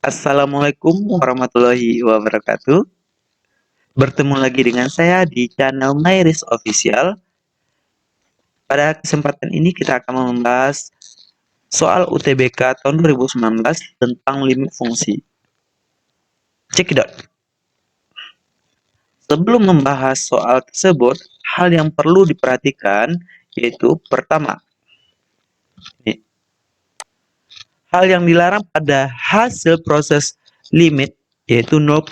Assalamualaikum warahmatullahi wabarakatuh. Bertemu lagi dengan saya di channel Myris Official. Pada kesempatan ini kita akan membahas soal UTBK tahun 2019 tentang limit fungsi. Cekidot. Sebelum membahas soal tersebut, hal yang perlu diperhatikan yaitu pertama, hal yang dilarang pada hasil proses limit yaitu 0/0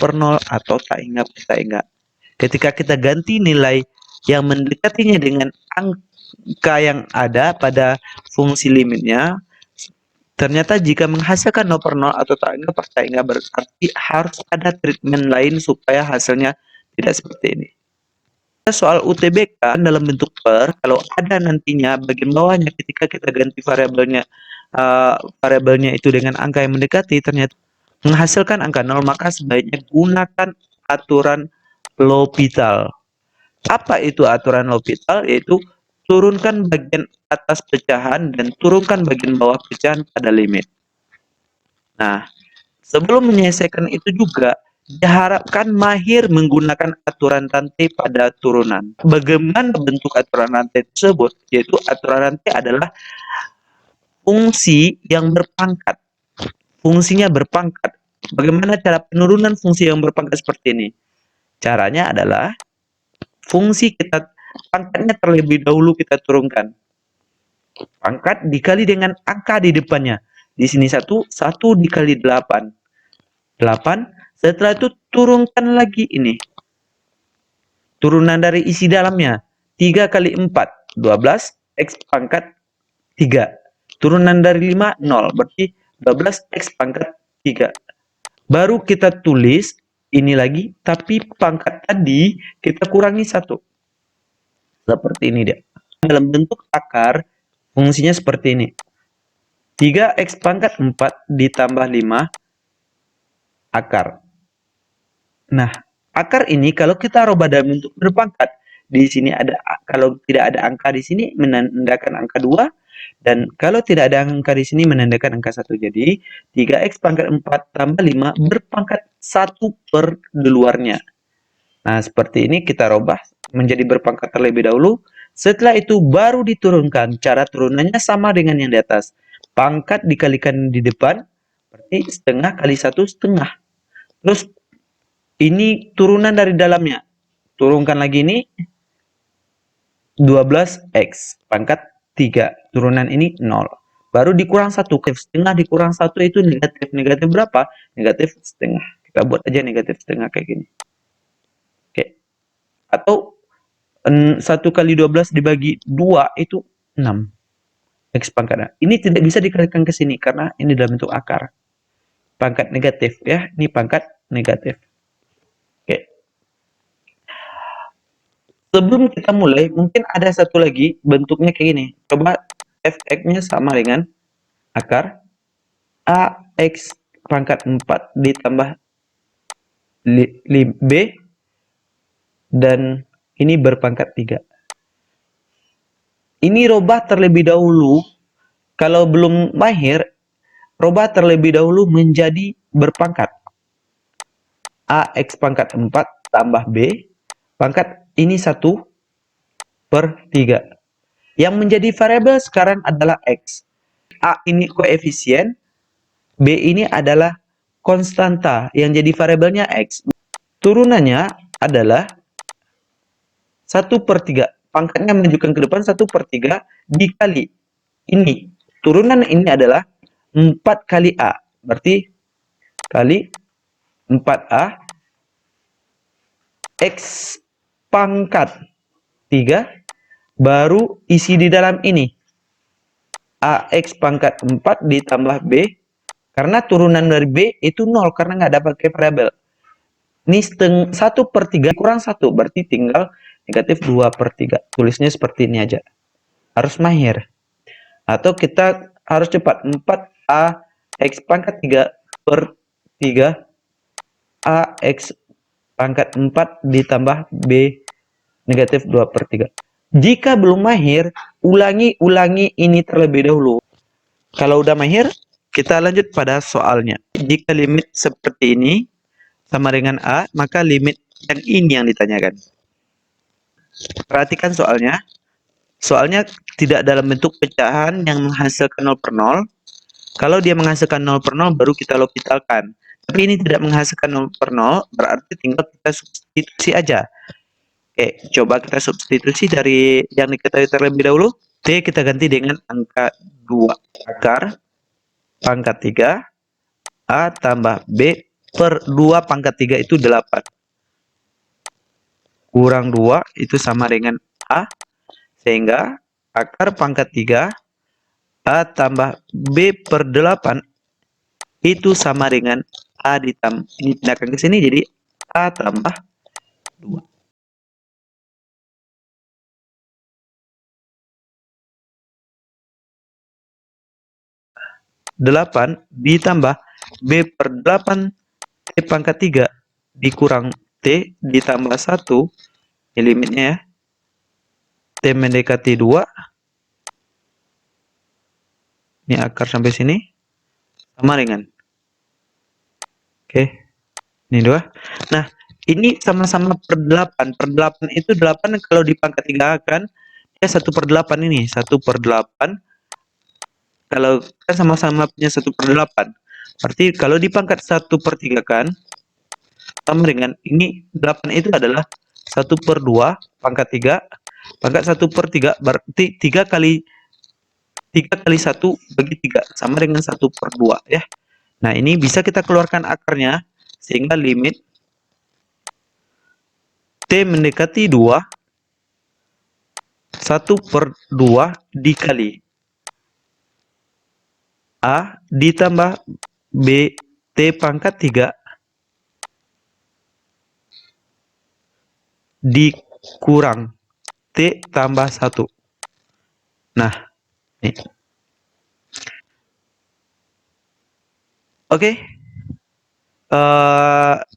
atau tak hingga per tak hingga. Ketika kita ganti nilai yang mendekatinya dengan angka yang ada pada fungsi limitnya, ternyata jika menghasilkan 0/0 atau tak hingga per tak hingga berarti harus ada treatment lain supaya hasilnya tidak seperti ini. Soal UTBK dalam bentuk per, kalau ada nantinya bagian bawahnya ketika kita ganti variabelnya itu dengan angka yang mendekati ternyata menghasilkan angka 0, maka sebaiknya gunakan aturan L'Hopital. Apa itu aturan L'Hopital? Yaitu turunkan bagian atas pecahan dan turunkan bagian bawah pecahan pada limit. Nah, sebelum menyelesaikan itu juga diharapkan mahir menggunakan aturan rantai pada turunan. Bagaimana bentuk aturan rantai tersebut? Yaitu aturan rantai adalah fungsi yang berpangkat. Fungsinya berpangkat. Bagaimana cara penurunan fungsi yang berpangkat seperti ini? Caranya adalah fungsi kita pangkatnya terlebih dahulu kita turunkan. Pangkat dikali dengan angka di depannya. Di sini 1 dikali 8. 8. Setelah itu turunkan lagi ini. Turunan dari isi dalamnya. 3 kali 4. 12. X pangkat 3. Turunan dari 5. 0. Berarti 12 X pangkat 3. Baru kita tulis ini lagi. Tapi pangkat tadi kita kurangi 1. Seperti ini dia. Dalam bentuk akar, fungsinya seperti ini. 3x pangkat 4 ditambah 5 akar. Nah, akar ini kalau kita rubah dalam bentuk berpangkat, di sini ada, kalau tidak ada angka di sini menandakan angka 2, dan kalau tidak ada angka di sini menandakan angka 1. Jadi, 3x pangkat 4 tambah 5 berpangkat 1 per di luarnya. Nah, seperti ini kita rubah menjadi berpangkat terlebih dahulu. Setelah itu baru diturunkan. Cara turunannya sama dengan yang di atas. Pangkat dikalikan di depan, berarti setengah kali 1 setengah. Terus ini turunan dari dalamnya. Turunkan lagi ini 12x pangkat 3. Turunan ini 0. Baru dikurang 1. Setengah dikurang 1 itu negatif. Negatif berapa? Negatif setengah. Kita buat aja negatif setengah kayak gini. Oke. Atau 1 kali 12 dibagi 2 itu 6. X pangkatnya. Ini tidak bisa dikalikan ke sini karena ini dalam bentuk akar. Pangkat negatif ya. Ini pangkat negatif. Oke. Sebelum kita mulai, mungkin ada satu lagi bentuknya kayak gini. Coba fx-nya sama dengan akar ax pangkat 4 ditambah b dan ini berpangkat 3. Ini robah terlebih dahulu. Kalau belum mahir, robah terlebih dahulu menjadi berpangkat. AX pangkat 4 tambah B. Pangkat ini 1 per 3. Yang menjadi variabel sekarang adalah X. A ini koefisien. B ini adalah konstanta. Yang jadi variabelnya X. Turunannya adalah 1 per 3. Pangkatnya menunjukkan ke depan 1 per 3 dikali ini. Turunan ini adalah 4 kali A. Berarti kali 4A X pangkat 3 baru isi di dalam ini. AX pangkat 4 ditambah B. Karena turunan dari B itu 0 karena nggak ada pakai variabel. Ini 1 per 3 kurang 1. Berarti tinggal negatif 2 per 3. Tulisnya seperti ini aja. Harus mahir. Atau kita harus cepat. 4A X pangkat 3 per 3 AX pangkat 4 ditambah B negatif 2 per 3. Jika belum mahir, ulangi ini terlebih dahulu. Kalau udah mahir, Kita lanjut pada soalnya. Jika limit seperti ini sama dengan A, maka limit yang ini yang ditanyakan. Perhatikan soalnya. Soalnya tidak dalam bentuk pecahan yang menghasilkan 0 per 0. Kalau dia menghasilkan 0 per 0, baru kita lopitalkan. Tapi ini tidak menghasilkan 0 per 0, berarti tinggal kita substitusi aja. Oke, coba kita substitusi dari yang diketahui terlebih dahulu. T kita ganti dengan angka 2 akar pangkat 3. A tambah B per 2 pangkat 3 itu 8. Kurang 2 itu sama dengan A. Sehingga akar pangkat 3 A tambah B per 8 itu sama dengan A ditambah, ini pindahkan ke sini jadi A tambah 2. Delapan ditambah B per 8 T pangkat 3 dikurang T ditambah 1, ini limitnya ya. T mendekati 2. Ini akar sampai sini sama dengan. Oke. Ini 2. Nah, ini sama-sama per 8. Per 8 itu 8 kalau dipangkat 3 kan dia 1 per 8 ini. 1 per 8. Kalau kan sama-sama punya 1 per 8. Berarti kalau dipangkat 1 per 3 kan sama dengan ini 8 itu adalah 1 per 2 pangkat 3. Pangkat 1 per 3 berarti 3 kali 1 bagi 3 sama dengan 1 per 2 ya. Nah, ini bisa kita keluarkan akarnya sehingga limit T mendekati 2 1 per 2 dikali A ditambah B T pangkat 3 dikurang T tambah 1. Nah, nih. Oke.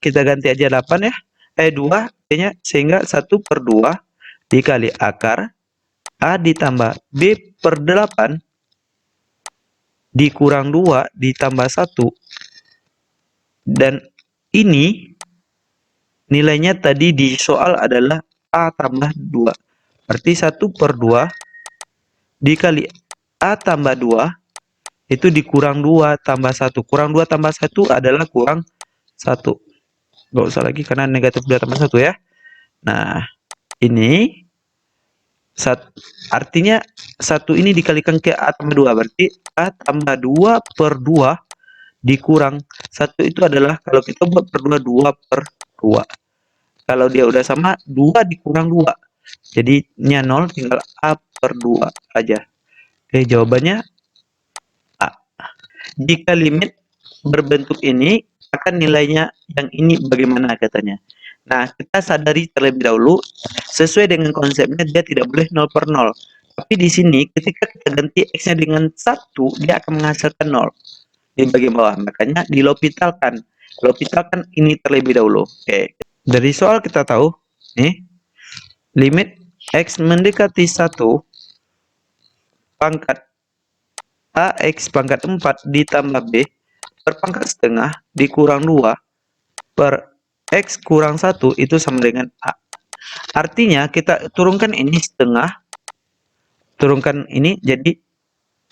Kita ganti aja 8 ya. 2 T-nya sehingga 1 per 2 dikali akar A ditambah B per 8 dikurang 2 ditambah 1. Dan ini nilainya tadi di soal adalah A tambah 2. Berarti 1 per 2 dikali A tambah 2 itu dikurang 2 tambah 1. Kurang 2 tambah 1 adalah kurang 1. Nggak usah lagi karena negatif 2 tambah 1 ya. Nah, ini artinya 1 ini dikalikan ke A tambah 2. Berarti A tambah 2 per 2 dikurang 1 itu adalah kalau kita buat per 2, 2 per 2. Kalau dia udah sama, 2 dikurang 2. Jadinya 0, tinggal A per 2 aja. Oke, jawabannya A. Jika limit berbentuk ini, akan nilainya yang ini bagaimana katanya. Nah, kita sadari terlebih dahulu, sesuai dengan konsepnya dia tidak boleh 0 per 0. Tapi di sini ketika kita ganti X-nya dengan 1, dia akan menghasilkan 0 di bagian bawah. Makanya dilopitalkan. Lopitalkan ini terlebih dahulu. Oke. Dari soal kita tahu, nih, limit X mendekati 1 pangkat AX pangkat 4 ditambah B per pangkat setengah dikurang 2 per X kurang 1 itu sama dengan A. Artinya kita turunkan ini setengah, turunkan ini jadi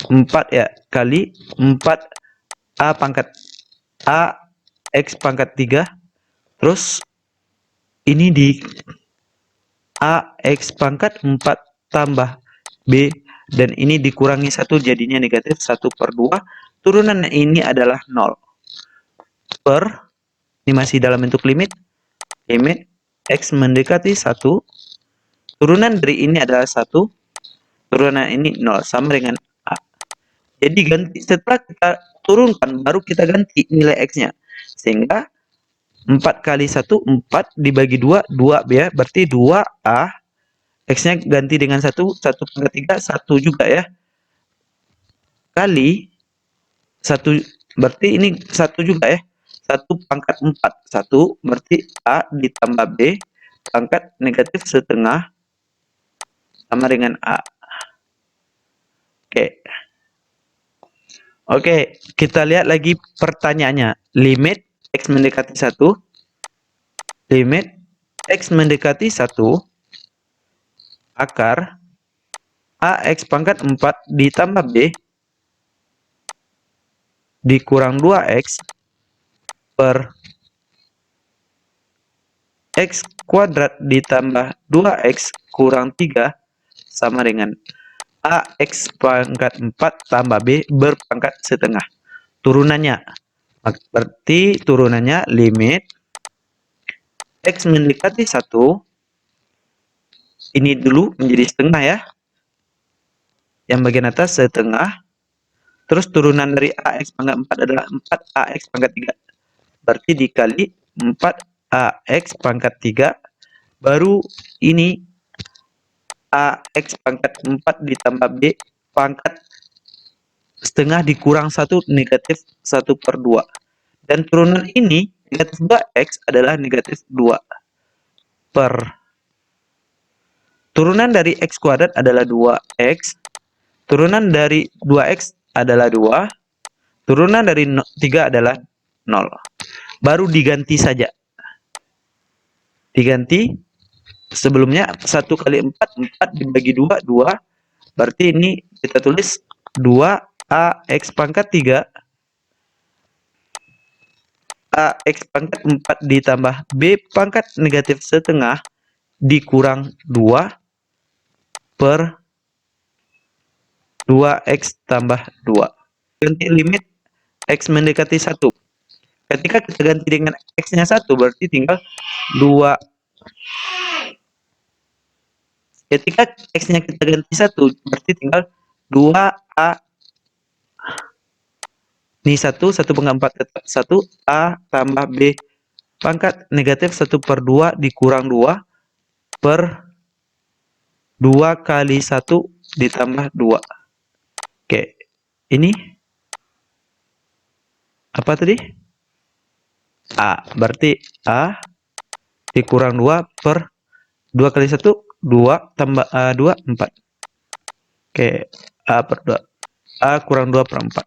4 ya, kali 4 A pangkat A X pangkat 3, terus ini di A X pangkat 4 tambah B, dan ini dikurangi 1 jadinya negatif 1 per 2. Turunan ini adalah 0 per, ini masih dalam bentuk limit X mendekati 1, turunan dari ini adalah 1, turunan ini 0 sama dengan A. Jadi ganti setelah kita turunkan baru kita ganti nilai X-nya. Sehingga 4 kali 1 4 dibagi 2 2 ya, berarti 2A. X-nya ganti dengan 1 pangkat 3 1 juga ya. Kali 1 berarti ini 1 juga ya. 1 pangkat 4. 1 berarti A ditambah B pangkat negatif setengah sama dengan A. Oke. Oke, kita lihat lagi pertanyaannya. Limit X mendekati 1. Limit X mendekati 1 akar AX pangkat 4 ditambah B dikurang 2X per X kuadrat ditambah 2X kurang 3 sama dengan AX pangkat 4 tambah B berpangkat setengah. Turunannya. Berarti turunannya limit X mendekati 1. Ini dulu menjadi setengah ya. Yang bagian atas setengah. Terus turunan dari AX pangkat 4 adalah 4AX pangkat 3. Berarti dikali 4AX pangkat 3. Baru ini AX pangkat 4 ditambah B pangkat setengah dikurang 1 negatif 1/2. Dan turunan ini negatif 2X adalah negatif 2 per. Turunan dari X kuadrat adalah 2X. Turunan dari 2X adalah 2. Turunan dari 3 adalah 0. Baru diganti saja. Diganti. Sebelumnya 1 kali 4, 4 dibagi 2, 2. Berarti ini kita tulis 2AX pangkat 3. AX pangkat 4 ditambah B pangkat negatif setengah dikurang 2 per 2X tambah 2. Ganti limit X mendekati 1. Ketika kita ganti dengan X-nya 1, berarti tinggal 2. Ketika X-nya kita ganti 1, berarti tinggal 2A. Ini 1 1/4 tetap 1A tambah B pangkat negatif 1/2 dikurang 2 per 2 kali 1 ditambah 2. Oke, ini apa tadi? A. Berarti A dikurang 2 per 2 kali 1, 2 tambah 2, 4. Oke, A per 2. A kurang 2/4.